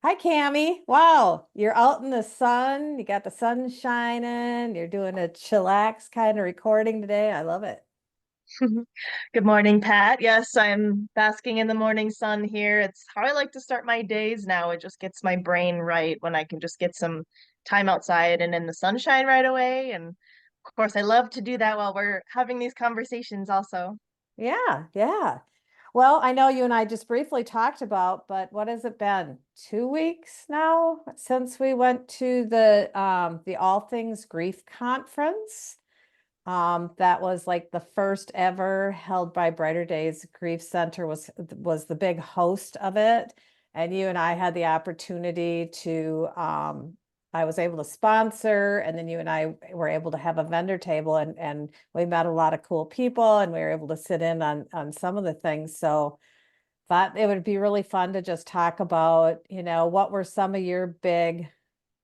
Hi, Cammy. Wow, you're out in the sun. You got the sun shining. You're doing a chillax kind of recording today. I love it. Good morning, Pat. Yes, I'm basking in the morning sun here. It's how I like to start my days now. It just gets my brain right when I can just get some time outside and in the sunshine right away. And of course, I love to do that while we're having these conversations also. Yeah, yeah. Well, I know you and I just briefly talked about, but what has it been? 2 weeks now since we went to the All Things Grief conference. That was like the first ever held by Brighter Days Grief Center was the big host of it. And you and I had the opportunity to I was able to sponsor, and then you and I were able to have a vendor table, and we met a lot of cool people, and we were able to sit in on some of the things. So thought it would be really fun to just talk about, what were some of your big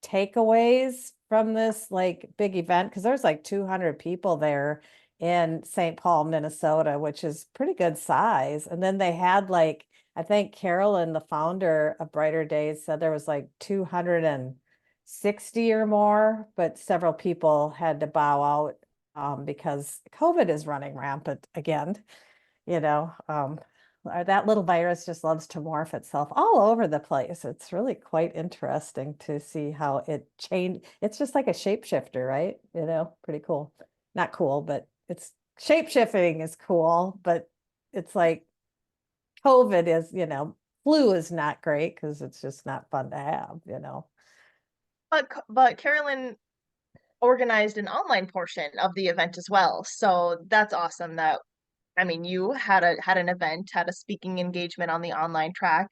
takeaways from this like big event? Because there's like 200 people there in St. Paul, Minnesota, which is pretty good size. And then they had like, I think Carolyn, the founder of Brighter Days, said there was like 260 or more, but several people had to bow out because COVID is running rampant again. That little virus just loves to morph itself all over the place. It's really quite interesting to see how it changed. It's just like a shapeshifter, right? Pretty cool. Not cool, but it's shapeshifting is cool, but it's like COVID is, flu is not great because it's just not fun to have. But Carolyn organized an online portion of the event as well. So that's awesome that you had an event, had a speaking engagement on the online track,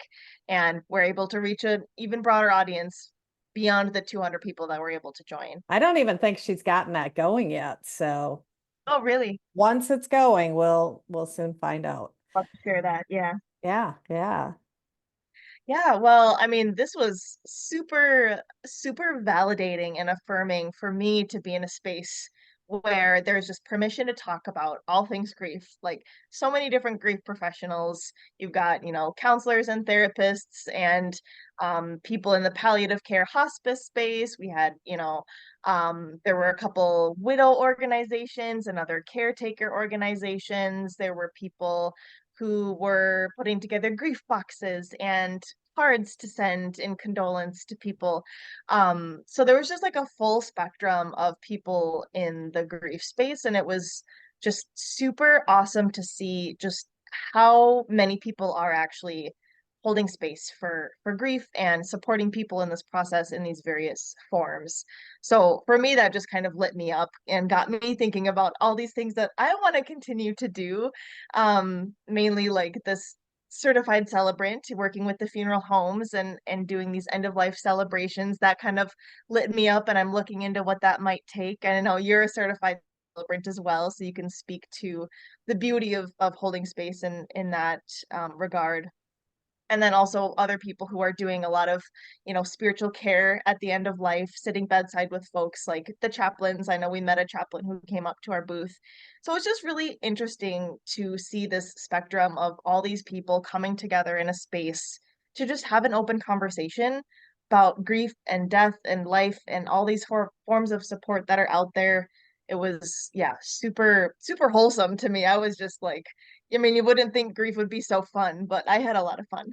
and were able to reach an even broader audience beyond the 200 people that were able to join. I don't even think she's gotten that going yet. So Oh, really? once it's going, we'll soon find out. Love to share that. Yeah. Yeah, yeah. Yeah, well, this was super, super validating and affirming for me to be in a space where there's just permission to talk about all things grief. Like so many different grief professionals. You've got, counselors and therapists and people in the palliative care hospice space. We had, there were a couple widow organizations and other caretaker organizations. There were people who were putting together grief boxes and cards to send in condolence to people. So there was just like a full spectrum of people in the grief space, and it was just super awesome to see just how many people are actually holding space for grief and supporting people in this process in these various forms. So for me, that just kind of lit me up and got me thinking about all these things that I want to continue to do. Mainly like this certified celebrant, working with the funeral homes and doing these end of life celebrations. That kind of lit me up, and I'm looking into what that might take. And I know you're a certified celebrant as well, so you can speak to the beauty of holding space in that regard. And then also other people who are doing a lot of, spiritual care at the end of life, sitting bedside with folks like the chaplains. I know we met a chaplain who came up to our booth. So it's just really interesting to see this spectrum of all these people coming together in a space to just have an open conversation about grief and death and life and all these forms of support that are out there. It was, yeah, super, super wholesome to me. I was just like, you wouldn't think grief would be so fun, but I had a lot of fun.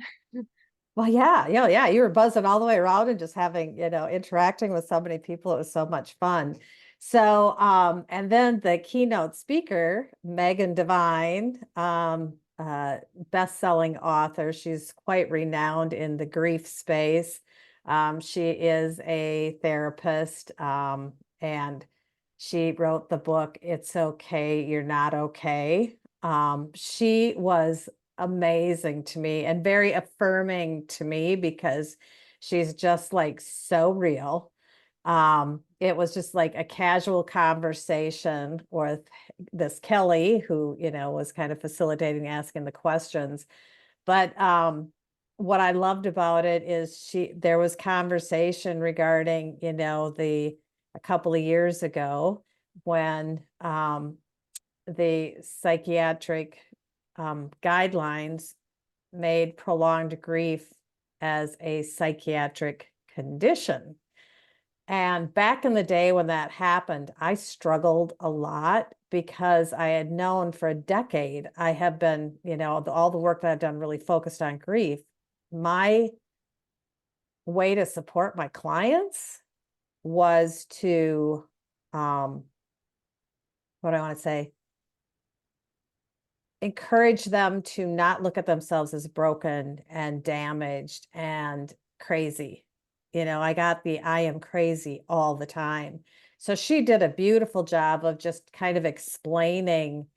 Well, yeah, yeah, yeah. You were buzzing all the way around and just having, interacting with so many people. It was so much fun. So, and then the keynote speaker, Megan Devine, best-selling author. She's quite renowned in the grief space. She is a therapist, and she wrote the book, It's Okay, You're Not Okay. She was amazing to me and very affirming to me because she's just like so real. It was just like a casual conversation with this Kelly who, was kind of facilitating, asking the questions. But what I loved about it is there was conversation regarding, a couple of years ago when the psychiatric guidelines made prolonged grief as a psychiatric condition. And back in the day when that happened, I struggled a lot because I had known for a decade, I have been, all the work that I've done really focused on grief. My way to support my clients was to, what do I want to say? Encourage them to not look at themselves as broken and damaged and crazy. I got the I am crazy all the time. So she did a beautiful job of just kind of explaining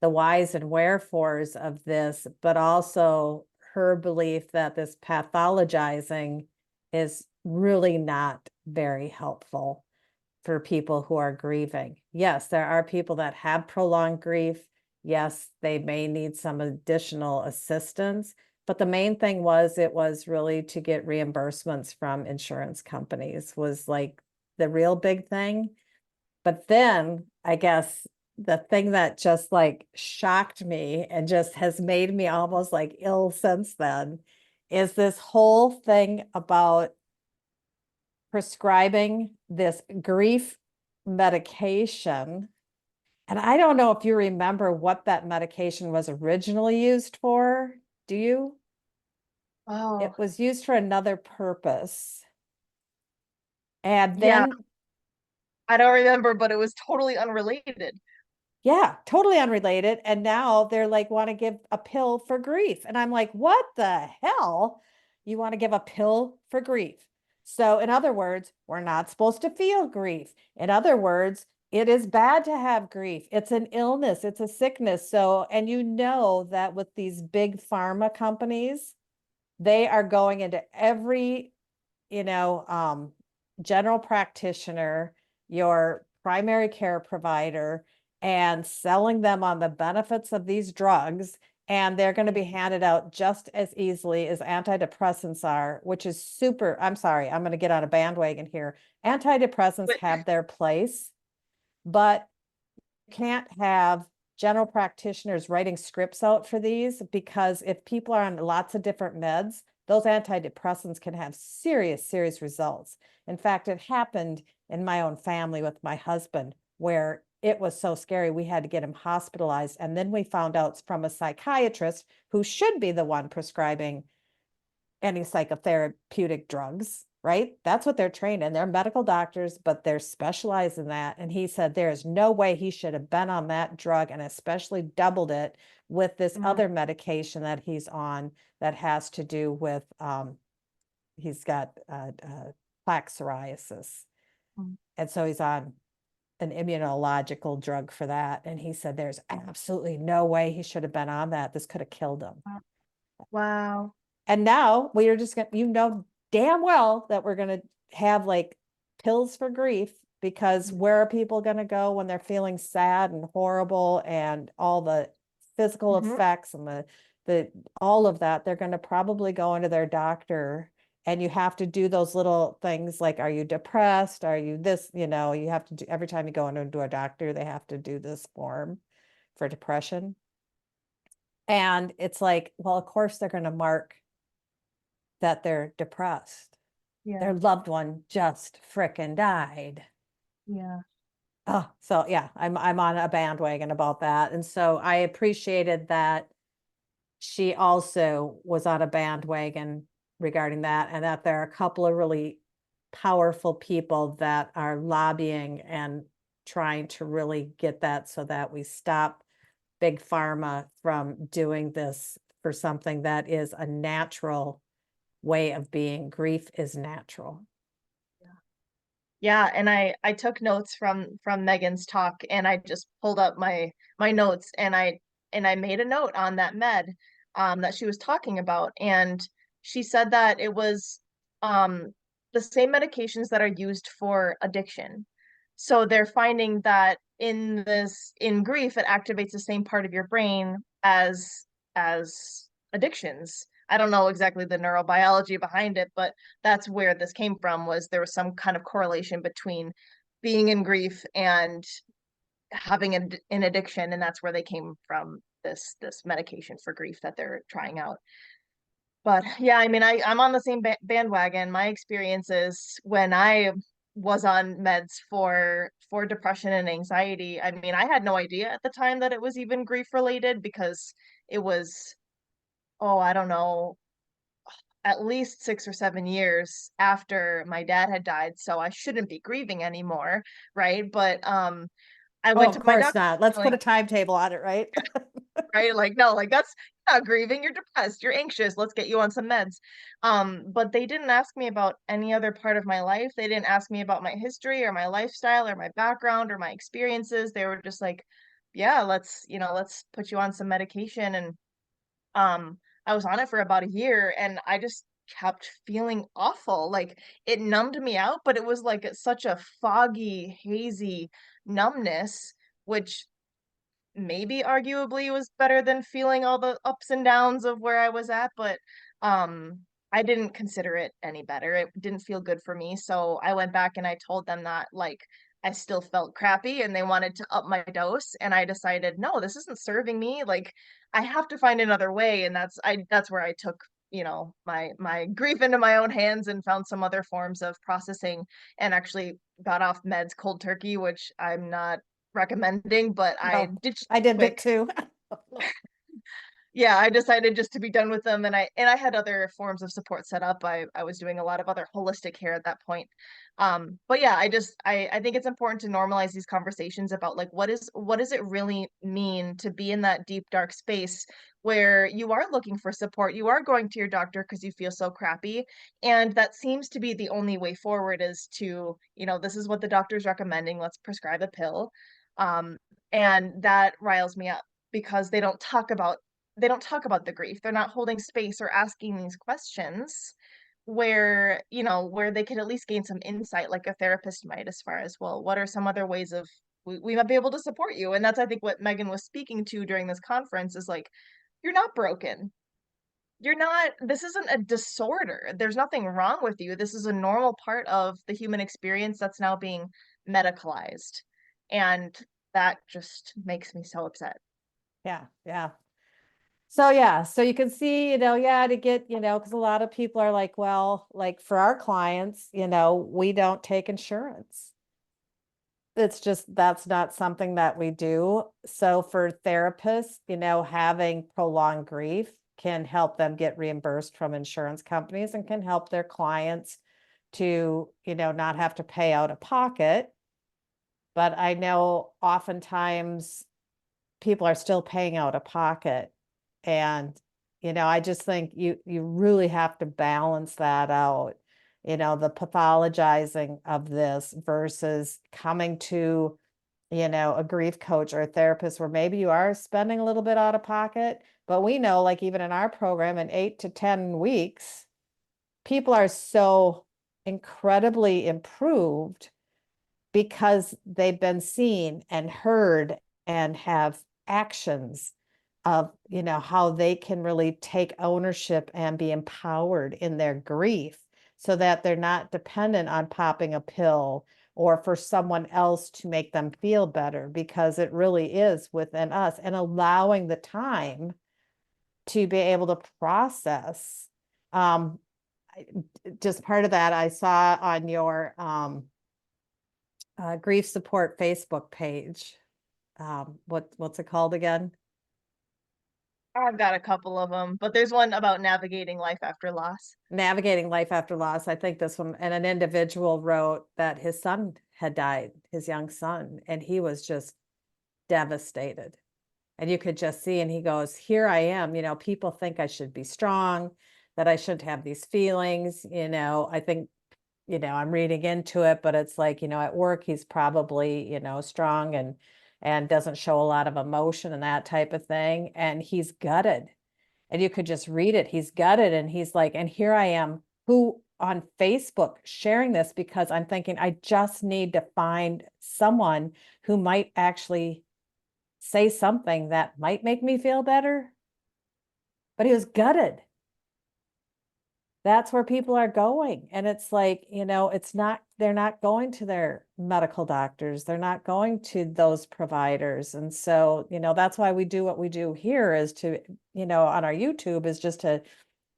the whys and wherefores of this, but also her belief that this pathologizing is really not very helpful for people who are grieving. Yes, there are people that have prolonged grief. Yes, they may need some additional assistance, but the main thing was it was really to get reimbursements from insurance companies was like the real big thing. But then I guess the thing that just like shocked me and just has made me almost like ill since then is this whole thing about prescribing this grief medication. And I don't know if you remember what that medication was originally used for. Do you? Oh, It was used for another purpose. And yeah, then, I don't remember, but it was totally unrelated. yeah, totally unrelated. And now they're like, want to give a pill for grief. And I'm like, what the hell? You want to give a pill for grief? So, in other words, we're not supposed to feel grief. In other words, it is bad to have grief. It's an illness, it's a sickness. So, and that with these big pharma companies, they are going into every, you know, um, general practitioner, your primary care provider, and selling them on the benefits of these drugs. And they're going to be handed out just as easily as antidepressants are, which is super. I'm sorry, I'm going to get on a bandwagon here. Antidepressants But have their place, but you can't have general practitioners writing scripts out for these because if people are on lots of different meds, those antidepressants can have serious, serious results. In fact, it happened in my own family with my husband where it was so scary. We had to get him hospitalized. And then we found out from a psychiatrist who should be the one prescribing any psychotherapeutic drugs, right? That's what they're trained in. They're medical doctors, but they're specialized in that. And he said there is no way he should have been on that drug and especially doubled it with this other medication that he's on that has to do with, he's got plaque psoriasis. And so he's on an immunological drug for that. And he said there's absolutely no way he should have been on that. This could have killed him. wow. And now we are just going damn well that we're going to have like pills for grief because where are people going to go when they're feeling sad and horrible and all the physical effects and the all of that? They're going to probably go into their doctor and you have to do those little things like, are you depressed? Are you this, you have to do every time you go into a doctor, they have to do this form for depression. And it's like, well, of course they're going to mark that they're depressed. Their Yeah, loved one just frickin' died. yeah. Oh, so yeah, I'm on a bandwagon about that. And so I appreciated that she also was on a bandwagon regarding that, and that there are a couple of really powerful people that are lobbying and trying to really get that so that we stop big pharma from doing this for something that is a natural way of being. Grief is natural. Yeah, and I took notes from Megan's talk and I just pulled up my notes and I made a note on that med that she was talking about, and she said that it was the same medications that are used for addiction. So they're finding that in grief it activates the same part of your brain as addictions. I don't know exactly the neurobiology behind it, but that's where this came from, was there was some kind of correlation between being in grief and having an addiction, and that's where they came from, this medication for grief that they're trying out. But yeah, I mean, I'm on the same bandwagon. My experiences when I was on meds for depression and anxiety, I mean, I had no idea at the time that it was even grief related because it was, oh, I don't know, at least 6 or 7 years after my dad had died, so I shouldn't be grieving anymore, right? But I Oh, went of to my course doctor, not. Let's put like, a timetable on it, right? right? Like, no, like that's not grieving, you're depressed, you're anxious, let's get you on some meds. But they didn't ask me about any other part of my life. They didn't ask me about my history or my lifestyle or my background or my experiences. They were just like, yeah, let's put you on some medication. And I was on it for about a year and I just kept feeling awful. Like it numbed me out, but it was like such a foggy, hazy numbness, which maybe arguably was better than feeling all the ups and downs of where I was at, but um I didn't consider it any better. It didn't feel good for me. So I went back and I told them that like I still felt crappy and they wanted to up my dose and I decided, no, this isn't serving me. Like I have to find another way and that's where I took, my grief into my own hands and found some other forms of processing and actually got off meds cold turkey, which I'm not recommending, but I No, ditched I did it quick. too. Yeah, I decided just to be done with them, and I had other forms of support set up. I was doing a lot of other holistic care at that point. But yeah, I think it's important to normalize these conversations about like what does it really mean to be in that deep dark space where you are looking for support, you are going to your doctor because you feel so crappy, and that seems to be the only way forward is to, this is what the doctor's recommending, let's prescribe a pill. Um, and that riles me up because they don't talk about the grief. They're not holding space or asking these questions where they could at least gain some insight like a therapist might as far as, well, what are some other ways of we might be able to support you? And that's I think what Megan was speaking to during this conference is like, you're not broken. You're not this isn't a disorder. There's nothing wrong with you. This is a normal part of the human experience that's now being medicalized. And that just makes me so upset. Yeah, yeah. So yeah, so you can see, yeah, to get, because a lot of people are like, well, like for our clients, we don't take insurance. It's just that's not something that we do. So for therapists, having prolonged grief can help them get reimbursed from insurance companies and can help their clients to, not have to pay out of pocket. But I know oftentimes people are still paying out of pocket. And, I just think you really have to balance that out, the pathologizing of this versus coming to, a grief coach or a therapist where maybe you are spending a little bit out of pocket. But we know, like even in our program, in 8 to 10 weeks, people are so incredibly improved because they've been seen and heard and have actions of, how they can really take ownership and be empowered in their grief so that they're not dependent on popping a pill or for someone else to make them feel better, because it really is within us, and allowing the time to be able to process. Um, just part of that I saw on your grief support Facebook page. What's it called again? I've got a couple of them, but there's one about navigating life after loss. Navigating Life After Loss. I think this one, and an individual wrote that his son had died, his young son, and he was just devastated. And you could just see, and he goes, here I am, people think I should be strong, that I shouldn't have these feelings. I think, I'm reading into it, but it's like, at work, he's probably, strong and doesn't show a lot of emotion and that type of thing. And he's gutted. And you could just read it. He's gutted and he's like, and here I am, who on Facebook sharing this because I'm thinking I just need to find someone who might actually say something that might make me feel better. But he was gutted. That's where people are going. And it's like, they're not going to their medical doctors. They're not going to those providers. And so, that's why we do what we do here is to, on our YouTube is just to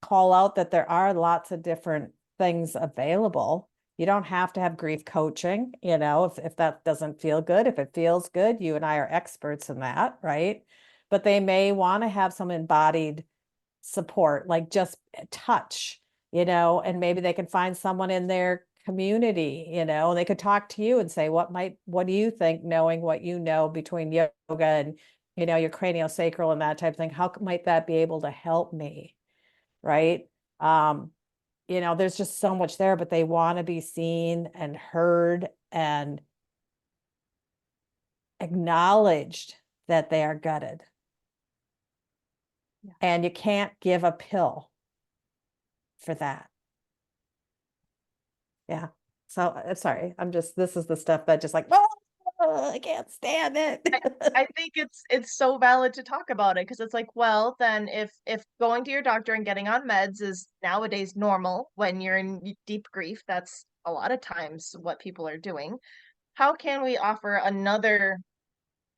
call out that there are lots of different things available. You don't have to have grief coaching, you know, if that doesn't feel good. If it feels good, you and I are experts in that, right? But they may want to have some embodied support, like just touch, you know, and maybe they can find someone in their community, you know, and they could talk to you and say, what do you think, knowing what you know between yoga and, you know, your craniosacral and that type of thing, how might that be able to help me? Right. You know, there's just so much there, but they want to be seen and heard and acknowledged that they are gutted. Yeah. And you can't give a pill for that. Yeah. So sorry, this is the stuff that just like, oh, I can't stand it. I think it's so valid to talk about it because it's like, well, then if going to your doctor and getting on meds is nowadays normal when you're in deep grief, that's a lot of times what people are doing. How can we offer another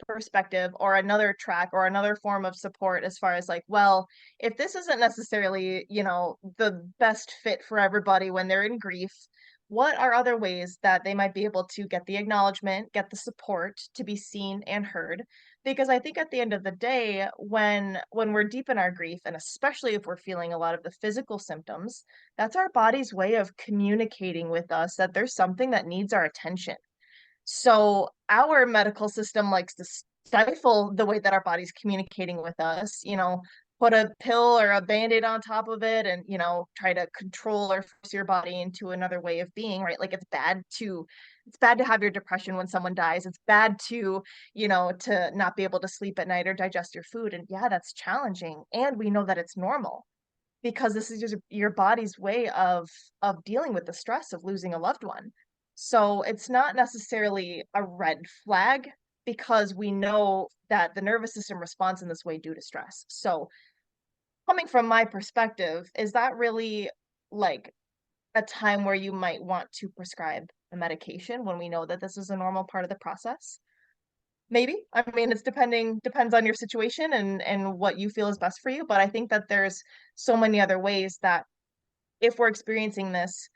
perspective or another track or another form of support as far as like, well, if this isn't necessarily, you know, the best fit for everybody when they're in grief, what are other ways that they might be able to get the acknowledgement, get the support to be seen and heard? Because I think at the end of the day, when we're deep in our grief, and especially if we're feeling a lot of the physical symptoms, that's our body's way of communicating with us that there's something that needs our attention. So our medical system likes to stifle the way that our body's communicating with us, you know, put a pill or a band-aid on top of it and, you know, try to control or force your body into another way of being, right? Like it's bad to have your depression when someone dies. It's bad to, you know, to not be able to sleep at night or digest your food. And yeah, that's challenging. And we know that it's normal because this is just your body's way of dealing with the stress of losing a loved one. So it's not necessarily a red flag because we know that the nervous system responds in this way due to stress. So coming from my perspective, is that really like a time where you might want to prescribe a medication when we know that this is a normal part of the process? Maybe. I mean, depends on your situation and what you feel is best for you, but I think that there's so many other ways that if we're experiencing this,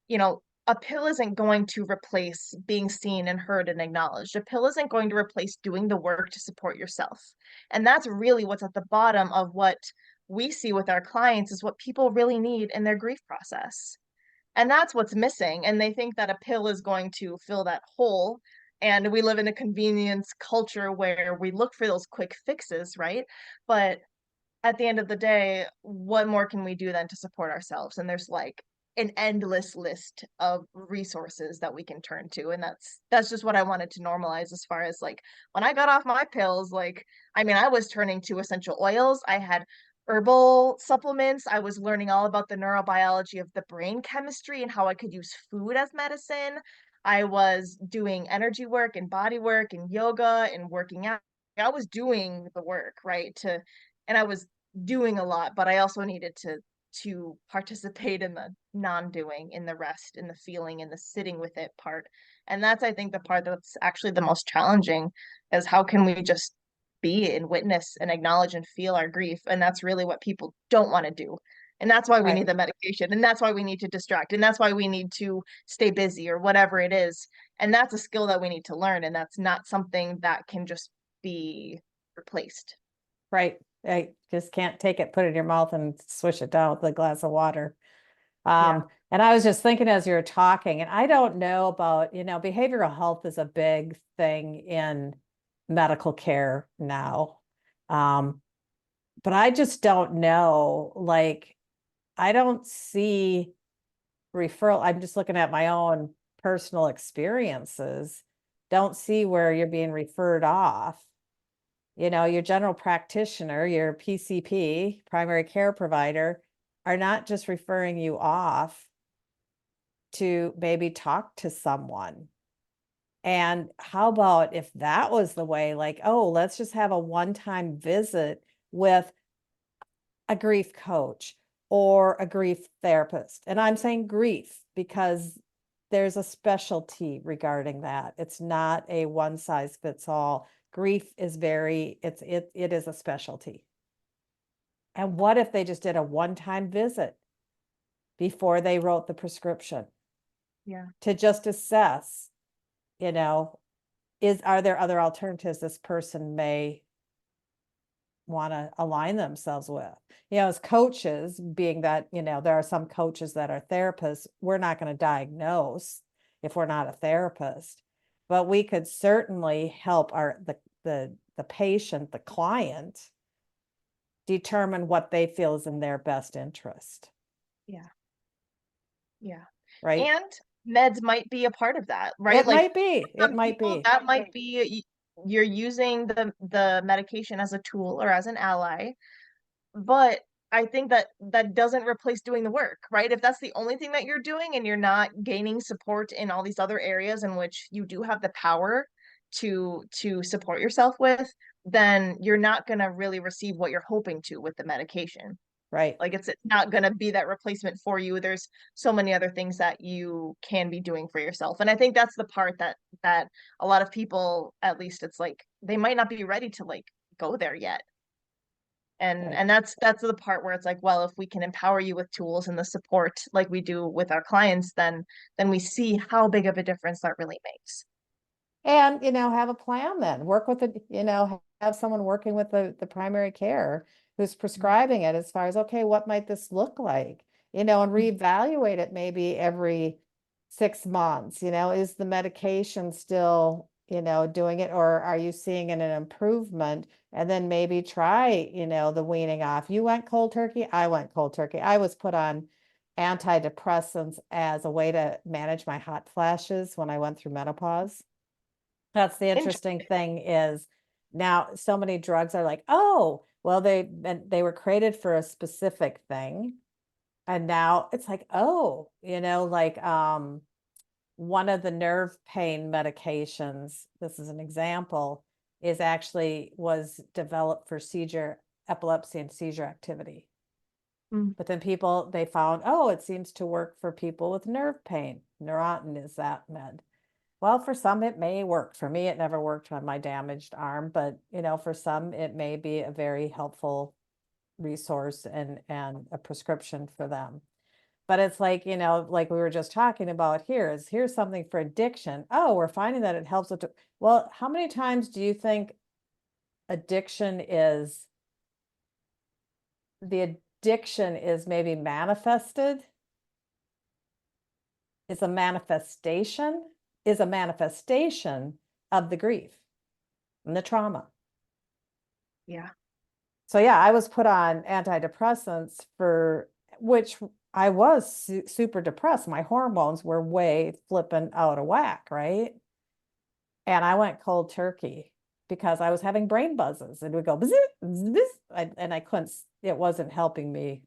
you know, a pill isn't going to replace being seen and heard and acknowledged. A pill isn't going to replace doing the work to support yourself. And that's really what's at the bottom of what we see with our clients is what people really need in their grief process. And that's what's missing. And they think that a pill is going to fill that hole. And we live in a convenience culture where we look for those quick fixes, right? But at the end of the day, what more can we do than to support ourselves? And there's like an endless list of resources that we can turn to. And that's just what I wanted to normalize as far as like when I got off my pills, like I mean, I was turning to essential oils. I had herbal supplements. I was learning all about the neurobiology of the brain chemistry and how I could use food as medicine. I was doing energy work and body work and yoga and working out. I was doing the work, right? And I was doing a lot, but I also needed to participate in the non-doing, in the rest, in the feeling, in the sitting with it part. And that's, I think, the part that's actually the most challenging is how can we just be and witness and acknowledge and feel our grief? And that's really what people don't want to do. And that's why we Right. need the medication. And that's why we need to distract. And that's why we need to stay busy or whatever it is. And that's a skill that we need to learn. And that's not something that can just be replaced. Right. I just can't take it, put it in your mouth and swish it down with a glass of water. Yeah. And I was just thinking as you were talking, and I don't know about, you know, behavioral health is a big thing in medical care now. But I just don't know, like, I don't see referral. I'm just looking at my own personal experiences. Don't see where you're being referred off. You know, your general practitioner, your PCP, primary care provider, are not just referring you off to maybe talk to someone. And how about if that was the way, like, oh, let's just have a one-time visit with a grief coach or a grief therapist. And I'm saying grief because there's a specialty regarding that. It's not a one size fits all. Grief is it is a specialty. And what if they just did a one-time visit before they wrote the prescription Yeah. to just assess, you know, are there other alternatives this person may want to align themselves with? You know, as coaches, being that, you know, there are some coaches that are therapists, we're not going to diagnose if we're not a therapist, but we could certainly help the patient, the client, determine what they feel is in their best interest, Yeah. Yeah. right? And meds might be a part of that, right? It Like might be, it some might people be, that might be you're using the medication as a tool or as an ally, but I think that that doesn't replace doing the work, right? If that's the only thing that you're doing and you're not gaining support in all these other areas in which you do have the power to support yourself with, then you're not going to really receive what you're hoping to with the medication. right? Like it's not going to be that replacement for you. There's so many other things that you can be doing for yourself. And I think that's the part that a lot of people, at least it's like they might not be ready to like go there yet. Right. And that's the part where it's like, well, if we can empower you with tools and the support like we do with our clients, then we see how big of a difference that really makes. And, you know, have a plan then. Work with the, you know, have someone working with the primary care who's prescribing it as far as, okay, what might this look like? You know, and reevaluate it maybe every 6 months, you know, is the medication still, you know, doing it, or are you seeing an improvement? And then maybe try, you know, the weaning off. You went cold turkey, I went cold turkey. I was put on antidepressants as a way to manage my hot flashes when I went through menopause. That's the interesting Interesting. thing is now so many drugs are like, oh, well, they were created for a specific thing. And now it's like, oh, you know, like one of the nerve pain medications, this is an example, is actually was developed for seizure, epilepsy and seizure activity. Mm. But then people, they found, oh, it seems to work for people with nerve pain. Neurontin is that med. Well, for some it may work. For me, it never worked on my damaged arm, but you know, for some it may be a very helpful resource and a prescription for them. But it's like, you know, like we were just talking about here is here's something for addiction. Oh, we're finding that it helps with, well, how many times do you think addiction is, the addiction is maybe manifested? It's a manifestation, is a manifestation of the grief and the trauma. Yeah. So yeah, I was put on antidepressants for which I was super depressed. My hormones were way flipping out of whack, right? And I went cold turkey because I was having brain buzzes and it would go bzz, bzz, and I couldn't, it wasn't helping me,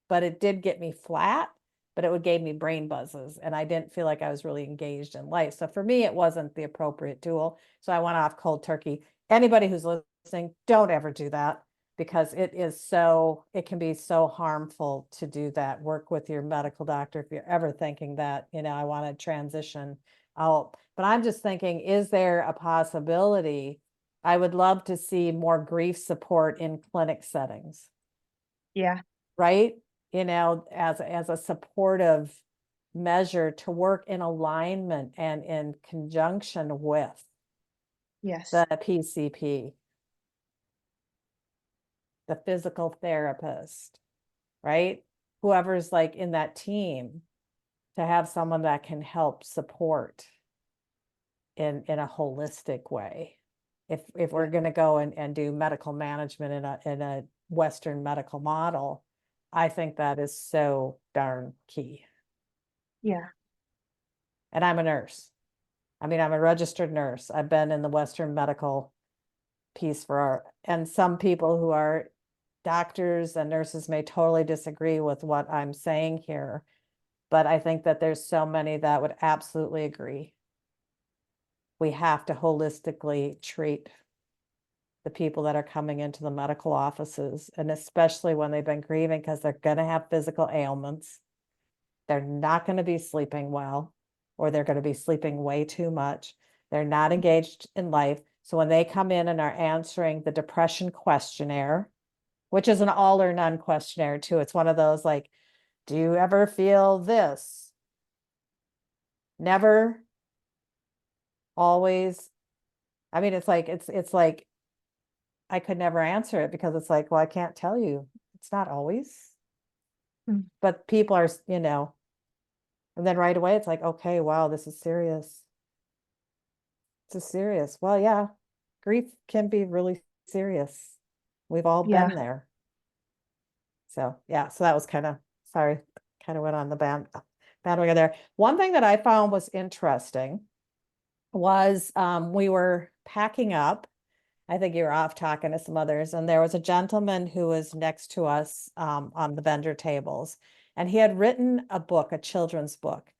but it did get me flat, but it would give me brain buzzes and I didn't feel like I was really engaged in life. So for me, it wasn't the appropriate tool. So I went off cold turkey. Anybody who's listening, don't ever do that because it is so, it can be so harmful to do that. Work with your medical doctor if you're ever thinking that, you know, I want to transition out. But I'm just thinking, is there a possibility? I would love to see more grief support in clinic settings, Yeah. right? You know, as a supportive measure to work in alignment and in conjunction with Yes. the PCP, the physical therapist, right? Whoever's like in that team, to have someone that can help support in a holistic way. If we're going to go and do medical management in a Western medical model, I think that is so darn key. Yeah. And I'm a nurse. I mean, I'm a registered nurse. I've been in the Western medical piece and some people who are doctors and nurses may totally disagree with what I'm saying here, but I think that there's so many that would absolutely agree. We have to holistically treat the people that are coming into the medical offices, and especially when they've been grieving, because they're going to have physical ailments. They're not going to be sleeping well, or they're going to be sleeping way too much. They're not engaged in life. So when they come in and are answering the depression questionnaire, which is an all or none questionnaire too. It's one of those like, do you ever feel this? Never, always. I mean, it's like I could never answer it because it's like, well, I can't tell you. It's not always. Mm. But people are, and then right away it's like, okay, wow, this is serious. This is serious. Well, yeah, grief can be really serious. We've all Yeah. been there. So yeah, so that was sorry, kind of went on the bandwagon there. One thing that I found was interesting was we were packing up. I think you were off talking to some others, and there was a gentleman who was next to us on the vendor tables, and he had written a book, a children's book,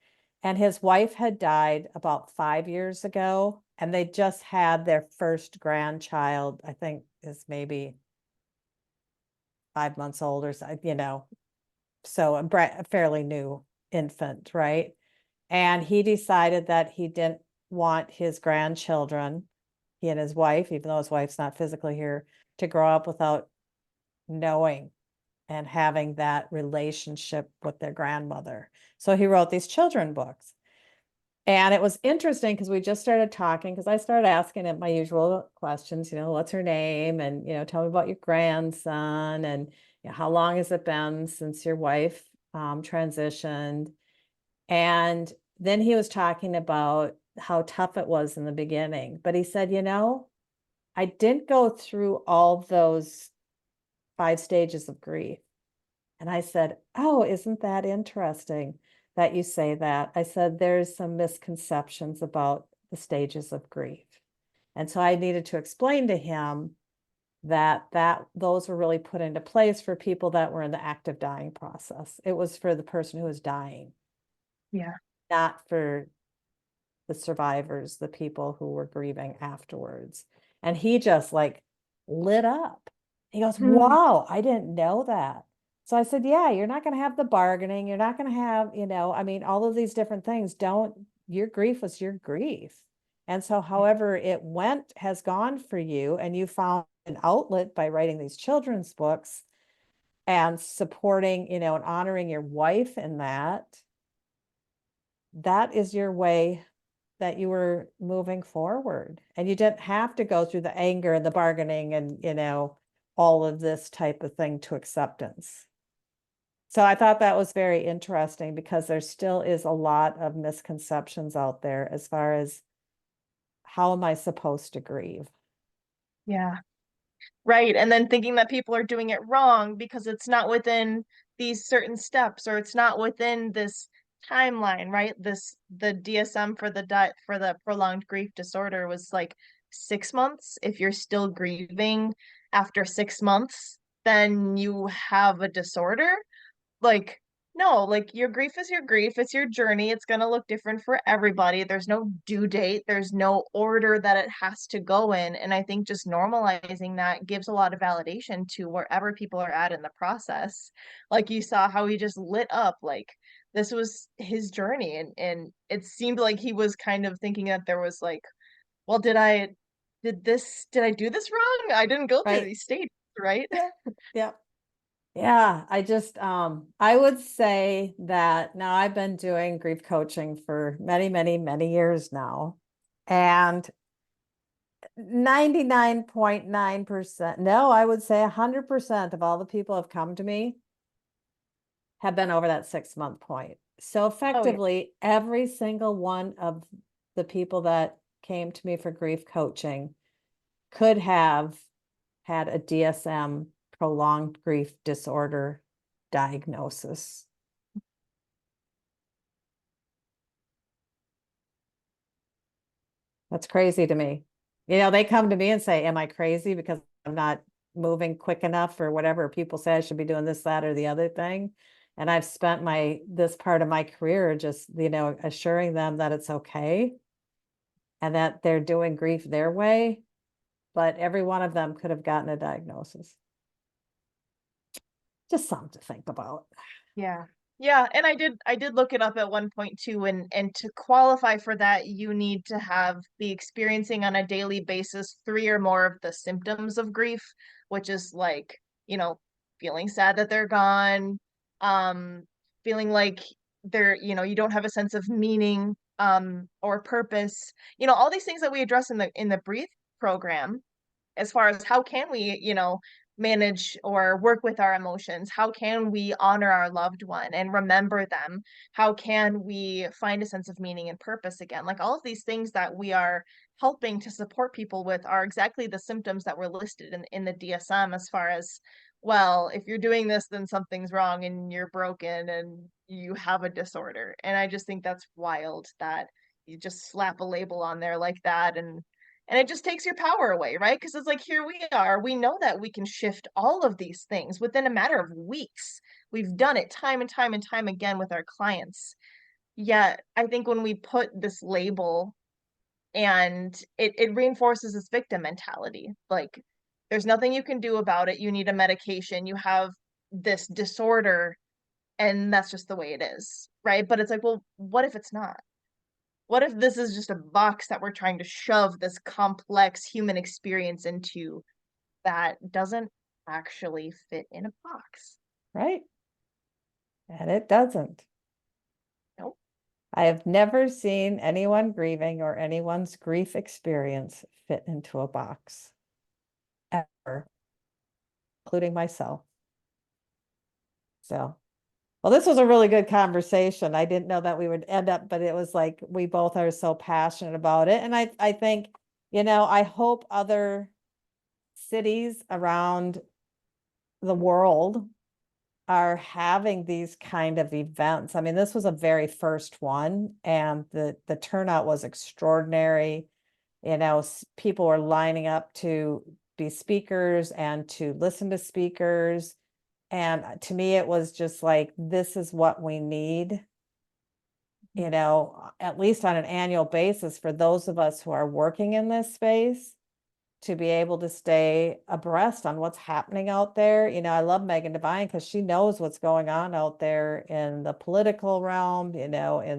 and his wife had died about 5 years ago, and they just had their first grandchild, I think is maybe 5 months old or so, so a fairly new infant, right? And he decided that he didn't want his grandchildren, he and his wife, even though his wife's not physically here, to grow up without knowing and having that relationship with their grandmother. So he wrote these children books. And it was interesting because we just started talking, because I started asking him my usual questions, what's her name? And, tell me about your grandson, and how long has it been since your wife transitioned? And then he was talking about how tough it was in the beginning. But he said, I didn't go through all those 5 stages of grief. And I said, oh, isn't that interesting that you say that? I said, there's some misconceptions about the stages of grief. And so I needed to explain to him that those were really put into place for people that were in the active dying process. It was for the person who was dying, Yeah. not for the survivors, the people who were grieving afterwards. And he just like lit up. He goes, Mm. wow, I didn't know that. So I said, yeah, you're not going to have the bargaining. You're not going to have, I mean, all of these different things. Your grief was your grief. And so however it has gone for you, and you found an outlet by writing these children's books and supporting, and honoring your wife in that is your way that you were moving forward, and you didn't have to go through the anger and the bargaining and all of this type of thing to acceptance. So I thought that was very interesting, because there still is a lot of misconceptions out there as far as how am I supposed to grieve. Yeah. Right. And then thinking that people are doing it wrong because it's not within these certain steps, or it's not within this timeline, right? The DSM for the prolonged grief disorder was like 6 months. If you're still grieving after 6 months, then you have a disorder. Like, no, like your grief is your grief. It's your journey. It's going to look different for everybody. There's no due date. There's no order that it has to go in. And I think just normalizing that gives a lot of validation to wherever people are at in the process. Like you saw how he just lit up, like this was his journey. And it seemed like he was kind of thinking that there was like, well, did I do this wrong? I didn't go through Right. these stages, right? Yeah. Yeah. Yeah, I would say that now I've been doing grief coaching for many, many, many years now. And 99.9%, no, I would say 100% of all the people who have come to me have been over that 6 month point. So Oh yeah. effectively, every single one of the people that came to me for grief coaching could have had a DSM, prolonged grief disorder diagnosis. That's crazy to me. They come to me and say, am I crazy because I'm not moving quick enough, or whatever? People say I should be doing this, that, or the other thing. And I've spent this part of my career just, assuring them that it's okay and that they're doing grief their way. But every one of them could have gotten a diagnosis. Just something to think about. Yeah. Yeah, and I did look it up at one point too, and to qualify for that, you need to be experiencing on a daily basis 3 or more of the symptoms of grief, which is like feeling sad that they're gone, um, feeling like you don't have a sense of meaning, or purpose, all these things that we address in the Breathe program, as far as how can we, manage or work with our emotions? How can we honor our loved one and remember them? How can we find a sense of meaning and purpose again? Like all of these things that we are helping to support people with are exactly the symptoms that were listed in the DSM, as far as, well, if you're doing this, then something's wrong and you're broken and you have a disorder. And I just think that's wild that you just slap a label on there like that, and it just takes your power away, right? Because it's like, here we are. We know that we can shift all of these things within a matter of weeks. We've done it time and time and time again with our clients. Yet, I think when we put this label, and it reinforces this victim mentality, like, there's nothing you can do about it. You need a medication. You have this disorder, and that's just the way it is, right? But it's like, well, what if it's not? What if this is just a box that we're trying to shove this complex human experience into that doesn't actually fit in a box? Right. And it doesn't. Nope. I have never seen anyone grieving or anyone's grief experience fit into a box, ever, including myself. So, well, this was a really good conversation. I didn't know that we would end up, but it was like we both are so passionate about it. And I think, I hope other cities around the world are having these kind of events. I mean, this was a very first one, and the turnout was extraordinary. People were lining up to be speakers and to listen to speakers. And to me, it was just like, this is what we need, at least on an annual basis, for those of us who are working in this space, to be able to stay abreast on what's happening out there. I love Megan Devine because she knows what's going on out there in the political realm, in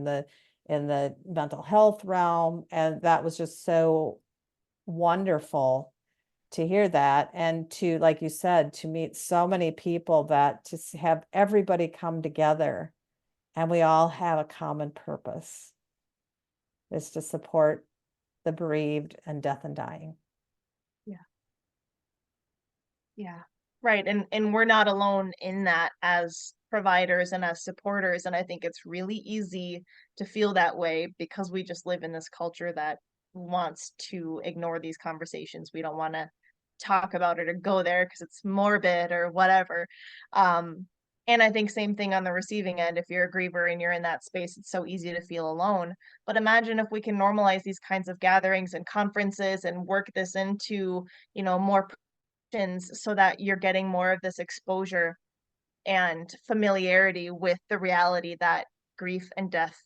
the mental health realm. And that was just so wonderful to hear that, and to, like you said, to meet so many people, that to have everybody come together and we all have a common purpose, is to support the bereaved and death and dying. Yeah. Right. And we're not alone in that as providers and as supporters. And I think it's really easy to feel that way because we just live in this culture that wants to ignore these conversations. We don't want to talk about it or go there because it's morbid or whatever. Um, and I think same thing on the receiving end. If you're a griever and you're in that space, it's so easy to feel alone. But imagine if we can normalize these kinds of gatherings and conferences and work this into, more so that you're getting more of this exposure and familiarity with the reality that grief and death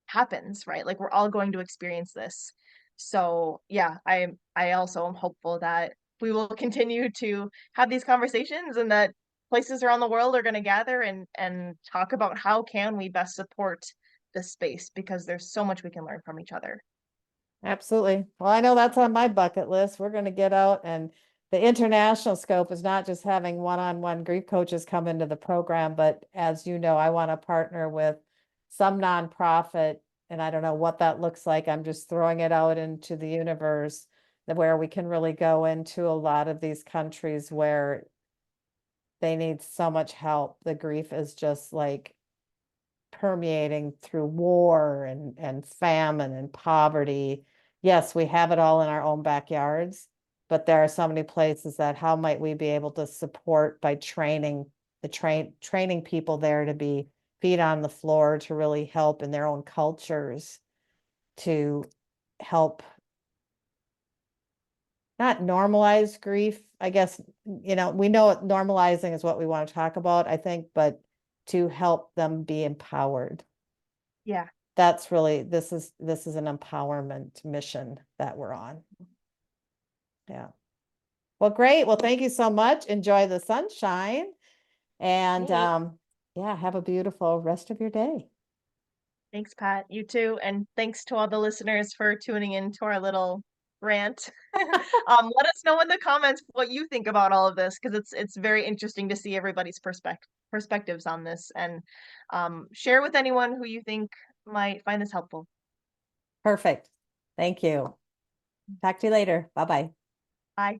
happens, right? Like we're all going to experience this. So yeah, I also am hopeful that we will continue to have these conversations, and that places around the world are going to gather and talk about how can we best support this space, because there's so much we can learn from each other. Absolutely. Well, I know that's on my bucket list. We're going to get out, and the international scope is not just having one-on-one grief coaches come into the program, but as you know, I want to partner with some nonprofit, and I don't know what that looks like. I'm just throwing it out into the universe, where we can really go into a lot of these countries where they need so much help. The grief is just like permeating through war and famine and poverty. Yes, we have it all in our own backyards, but there are so many places that how might we be able to support by training training people there to be feet on the floor, to really help in their own cultures, to help not normalize grief. I guess, we know normalizing is what we want to talk about, I think, but to help them be empowered. Yeah. That's really, this is an empowerment mission that we're on. Yeah. Well, great. Well, thank you so much. Enjoy the sunshine, and yeah, have a beautiful rest of your day. Thanks, Pat. You too. And thanks to all the listeners for tuning in to our little rant. Let us know in the comments what you think about all of this, because it's very interesting to see everybody's perspectives on this, and share with anyone who you think might find this helpful. Perfect. Thank you. Talk to you later. Bye-bye. Bye.